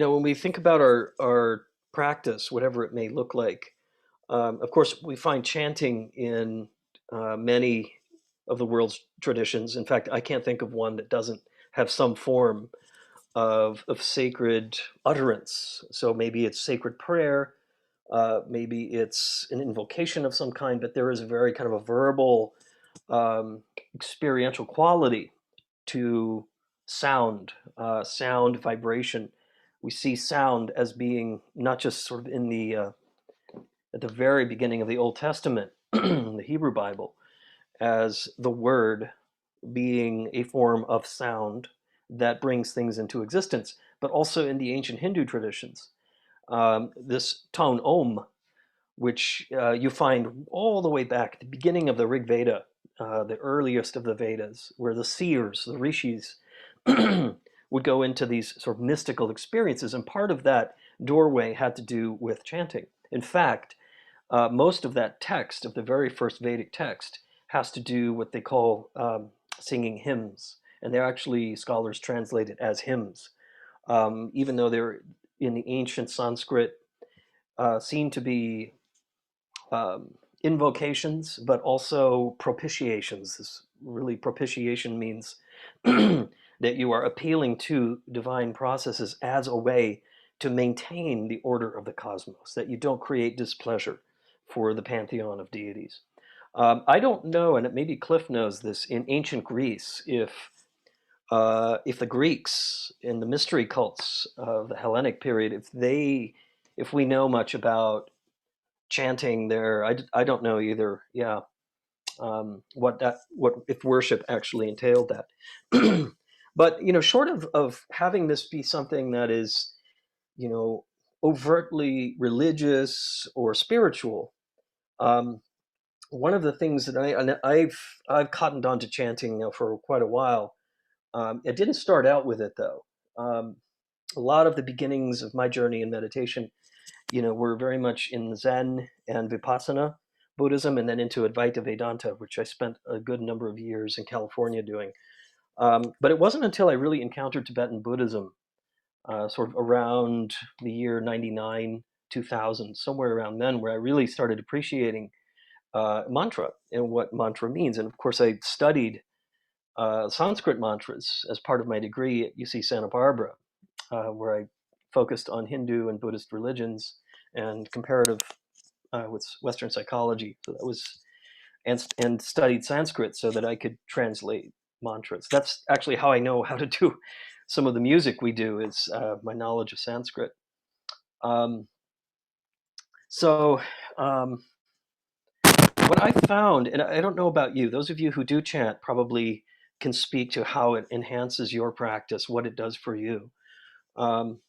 When we think about our practice, whatever it may look like, of course, we find chanting in many of the world's traditions. In fact, I can't think of one that doesn't have some form of sacred utterance. So maybe it's sacred prayer, maybe it's an invocation of some kind, but there is a very kind of a verbal, experiential quality to sound, sound vibration. We see sound as being not just sort of in the at the very beginning of the Old Testament, the Hebrew Bible, as the word being a form of sound that brings things into existence, but also in the ancient Hindu traditions. This tone Om, which you find all the way back at the beginning of the Rig Veda, the earliest of the Vedas, where the seers, the rishis, would go into these sort of mystical experiences, and part of that doorway had to do with chanting. In fact, most of that text, of the very first Vedic text, has to do what they call singing hymns, and they're actually, scholars translate it as hymns, even though they're in the ancient Sanskrit, seem to be invocations, but also propitiations. This really, propitiation means that you are appealing to divine processes as a way to maintain the order of the cosmos, that you don't create displeasure for the pantheon of deities. I don't know, and maybe Cliff knows this, in ancient Greece, if the Greeks in the mystery cults of the Hellenic period, if we know much about chanting there, I don't know either. Yeah, what if worship actually entailed that. But short of having this be something that is you know overtly religious or spiritual, um, one of the things that I've cottoned on to chanting now for quite a while. It didn't start out with it though. A lot of the beginnings of my journey in meditation, were very much in Zen and Vipassana Buddhism, and then into Advaita Vedanta, which I spent a good number of years in California doing. But it wasn't until I really encountered Tibetan Buddhism, sort of around the year 99, 2000, somewhere around then, where I really started appreciating mantra and what mantra means. And of course, I studied Sanskrit mantras as part of my degree at UC Santa Barbara, where I focused on Hindu and Buddhist religions and comparative with Western psychology. So that was and studied Sanskrit so that I could translate mantras. That's actually how I know how to do some of the music we do, is my knowledge of Sanskrit. Um, so what I found, and I don't know about you, those of you who do chant probably can speak to how it enhances your practice, what it does for you. Um,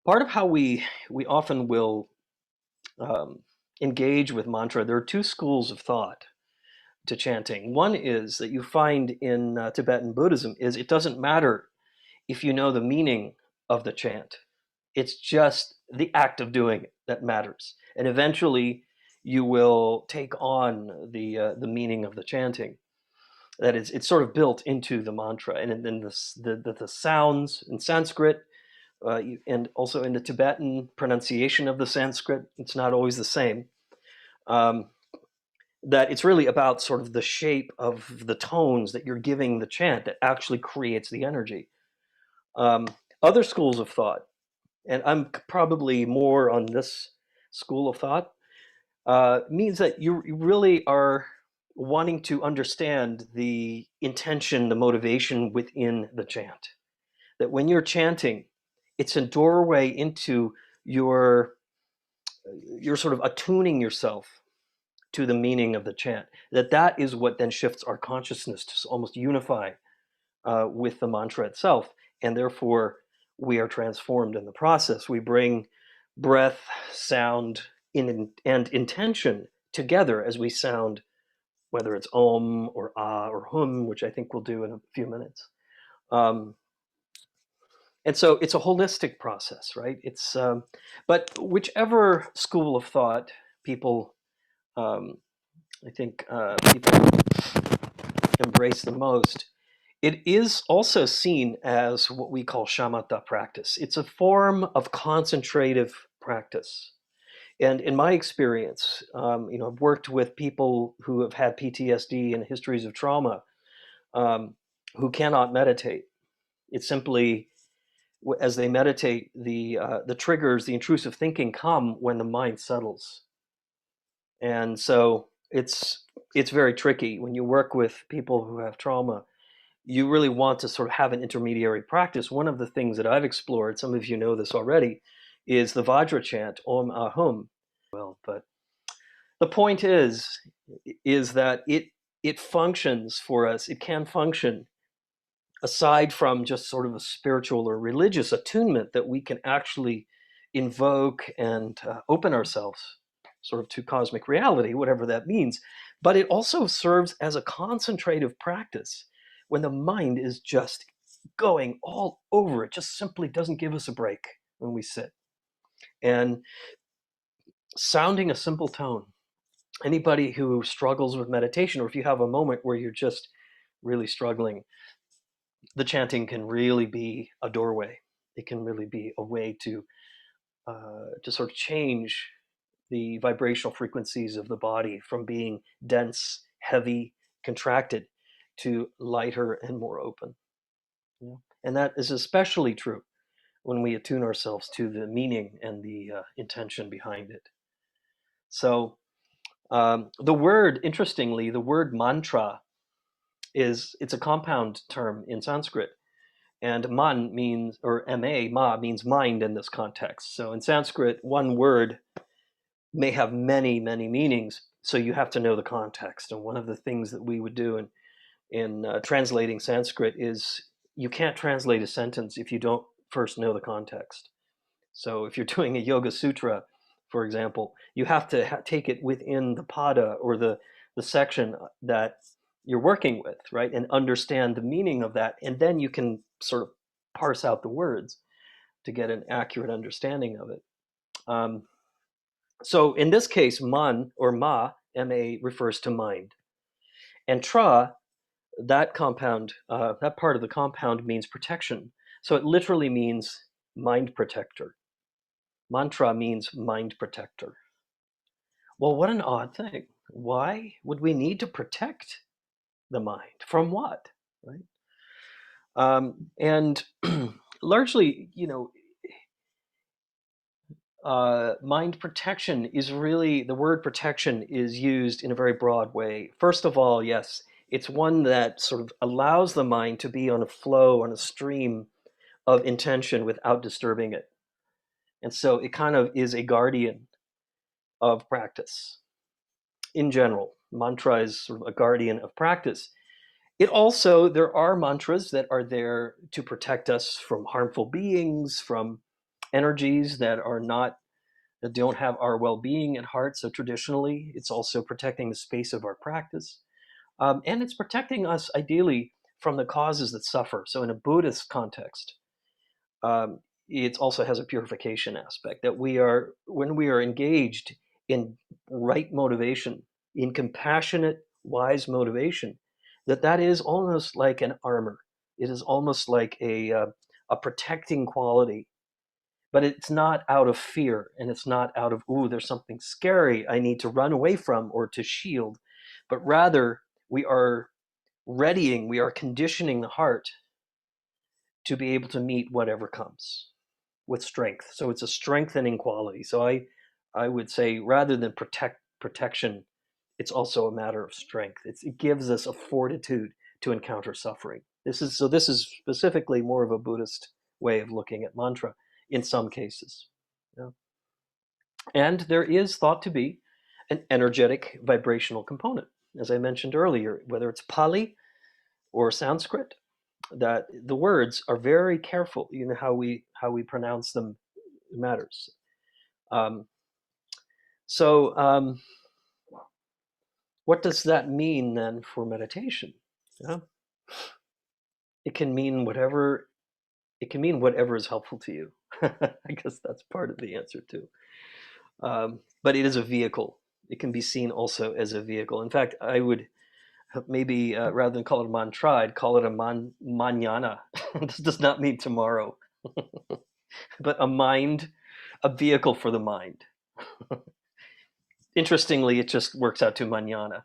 Part of how we often will um, engage with mantra, there are two schools of thought to chanting. One is that you find in Tibetan Buddhism is it doesn't matter if you know the meaning of the chant. It's just the act of doing it that matters. And eventually you will take on the meaning of the chanting. That is, it's sort of built into the mantra. And then the sounds in Sanskrit, and also in the Tibetan pronunciation of the Sanskrit, it's not always the same. Um, that it's really about sort of the shape of the tones that you're giving the chant that actually creates the energy. Um, Other schools of thought, and I'm probably more on this school of thought, means that you really are wanting to understand the intention, the motivation within the chant. That when you're chanting, it's a doorway into your you're sort of attuning yourself to the meaning of the chant. That is what then shifts our consciousness to almost unify with the mantra itself, and therefore we are transformed in the process. We bring breath, sound, and intention together as we sound, whether it's Om or Ah or Hum, which I think we'll do in a few minutes. Um, and so it's a holistic process, right? But whichever school of thought people, um, I think people embrace the most, It is also seen as what we call shamatha practice. It's a form of concentrative practice. And in my experience, I've worked with people who have had PTSD and histories of trauma, um, who cannot meditate. It's simply as they meditate, the triggers, the intrusive thinking come when the mind settles, and so it's very tricky when you work with people who have trauma. You really want to sort of have an intermediary practice. One of the things that I've explored, some of you know this already, is the Vajra chant, Om Ahum. Well, but the point is that it functions for us. It can function aside from just sort of a spiritual or religious attunement that we can actually invoke and open ourselves sort of to cosmic reality, whatever that means. But it also serves as a concentrative practice when the mind is just going all over. It just simply doesn't give us a break when we sit. And sounding a simple tone. Anybody who struggles with meditation, or if you have a moment where you're just really struggling, the chanting can really be a doorway. It can really be a way to sort of change the vibrational frequencies of the body from being dense, heavy, contracted to lighter and more open. Yeah. And that is especially true when we attune ourselves to the meaning and the intention behind it. So the word, interestingly, the word mantra it's a compound term in Sanskrit. And man means, or ma means mind in this context. So in Sanskrit, one word may have many, many meanings. So you have to know the context. And one of the things that we would do in translating Sanskrit is you can't translate a sentence if you don't first know the context. So if you're doing a Yoga Sutra, for example, you have to take it within the pada or the section that you're working with, right? And understand the meaning of that. And then you can sort of parse out the words to get an accurate understanding of it. Um, so in this case, man or ma refers to mind. And tra, that compound, that part of the compound means protection. So it literally means mind protector. Mantra means mind protector. Well, what an odd thing. Why would we need to protect the mind? From what? Right? And largely, mind protection is really, the word protection is used in a very broad way. First of all, yes, it's one that sort of allows the mind to be on a flow, on a stream of intention without disturbing it. And so it kind of is a guardian of practice in general. Mantra is sort of a guardian of practice. It also, there are mantras that are there to protect us from harmful beings, from energies that don't have our well-being at heart. So traditionally, it's also protecting the space of our practice. And it's protecting us ideally from the causes that suffer. So in a Buddhist context, um, it also has a purification aspect that when we are engaged in right motivation, in compassionate, wise motivation, that is almost like an armor. It is almost like a protecting quality, but it's not out of fear, and it's not out of, ooh, there's something scary I need to run away from or to shield, but rather we are we are conditioning the heart to be able to meet whatever comes with strength. So it's a strengthening quality. So I would say rather than protection, it's also a matter of strength. It gives us a fortitude to encounter suffering. This is specifically more of a Buddhist way of looking at mantra in some cases. Yeah. And there is thought to be an energetic vibrational component, as I mentioned earlier, whether it's Pali or Sanskrit, that the words are very careful. You know how we pronounce them matters. Um, so, what does that mean then for meditation? Yeah. It can mean whatever. It can mean whatever is helpful to you. I guess that's part of the answer too. But it is a vehicle. It can be seen also as a vehicle. In fact, I would Maybe rather than call it a mantra, I'd call it a manana. This does not mean tomorrow, but a mind, a vehicle for the mind. Interestingly, it just works out to manana.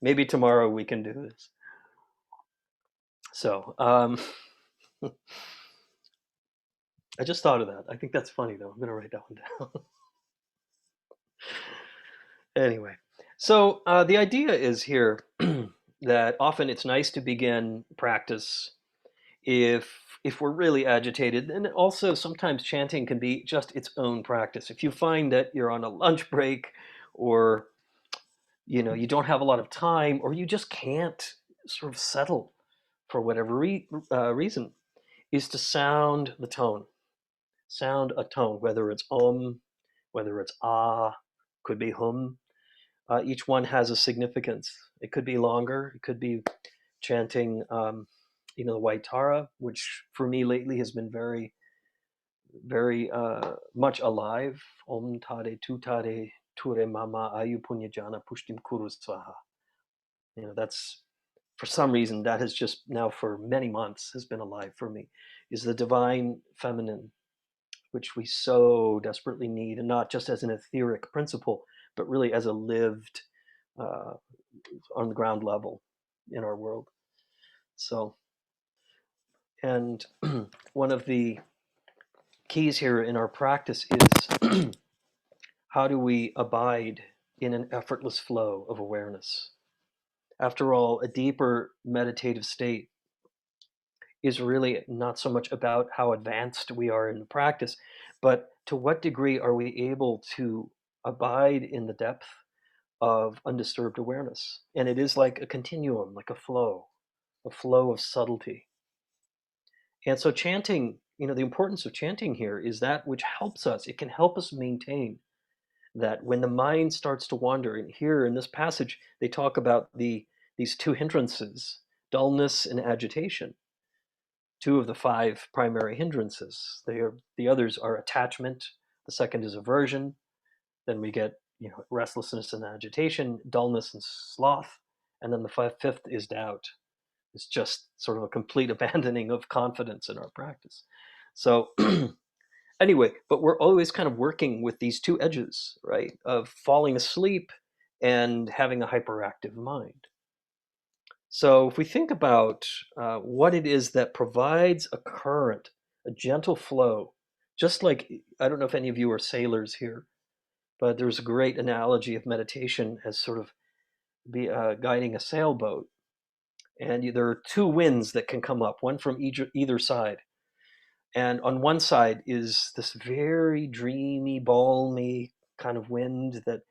Maybe tomorrow we can do this. So I just thought of that. I think that's funny, though. I'm going to write that one down. Anyway, so the idea is here that often it's nice to begin practice if we're really agitated, and also sometimes chanting can be just its own practice. If you find that you're on a lunch break, or you don't have a lot of time, or you just can't sort of settle for whatever reason, is to sound the tone. Sound a tone, whether it's whether it's ah, could be hum. Each one has a significance. It could be longer. It could be chanting, the White Tara, which for me lately has been very, very much alive. Om Tade Tu Tade Ture Mama Ayu Punyajana Pushtim Kuru Swaha. That's, for some reason, that has just now for many months has been alive for me. Is the divine feminine, which we so desperately need, and not just as an etheric principle, but really as a lived, uh, on the ground level in our world. So, and one of the keys here in our practice is how do we abide in an effortless flow of awareness? After all, a deeper meditative state is really not so much about how advanced we are in the practice, but to what degree are we able to abide in the depth of undisturbed awareness. And it is like a continuum, like a flow of subtlety. And so chanting, the importance of chanting here is that which helps us. It can help us maintain that when the mind starts to wander. And here in this passage, they talk about these two hindrances, dullness and agitation, two of the five primary hindrances. The others are attachment. The second is aversion. Then we get restlessness and agitation, dullness and sloth, and then the fifth is doubt. It's just sort of a complete abandoning of confidence in our practice. So anyway, but we're always kind of working with these two edges, right, of falling asleep and having a hyperactive mind. So if we think about what it is that provides a current, a gentle flow, just like, I don't know if any of you are sailors here, but there's a great analogy of meditation as sort of guiding a sailboat. And there are two winds that can come up, one from either side. And on one side is this very dreamy, balmy kind of wind that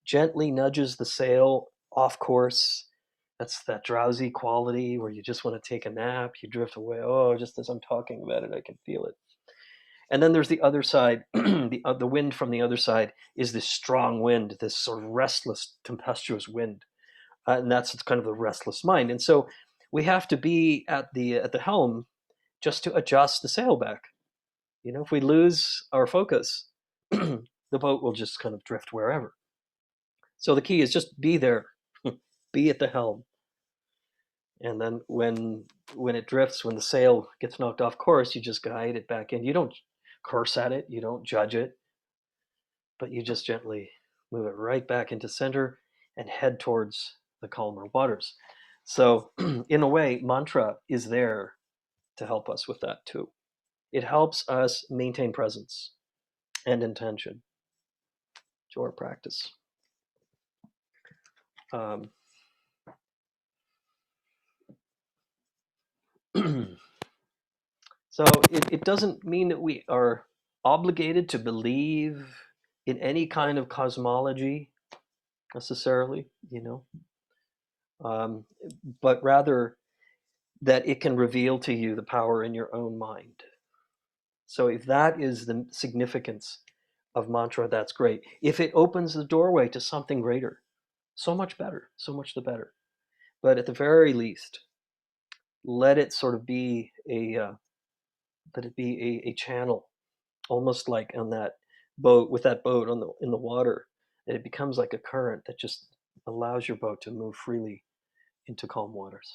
gently nudges the sail off course. That's that drowsy quality where you just want to take a nap, you drift away. Oh, just as I'm talking about it, I can feel it. And then there's the other side, the wind from the other side is this strong wind, this sort of restless, tempestuous wind. And that's kind of the restless mind. And so we have to be at the helm just to adjust the sail back. If we lose our focus, the boat will just kind of drift wherever. So the key is just be there, be at the helm. And then when it drifts, when the sail gets knocked off course, you just guide it back in. You don't curse at it, you don't judge it, but you just gently move it right back into center and head towards the calmer waters. So in a way, mantra is there to help us with that too. It helps us maintain presence and intention to our practice. Um, so it doesn't mean that we are obligated to believe in any kind of cosmology necessarily, um, but rather that it can reveal to you the power in your own mind. So if that is the significance of mantra, that's great. If it opens the doorway to something greater, so much better, so much the better. But at the very least, let it sort of be a channel, almost like on that boat, with that boat in the water, and it becomes like a current that just allows your boat to move freely into calm waters.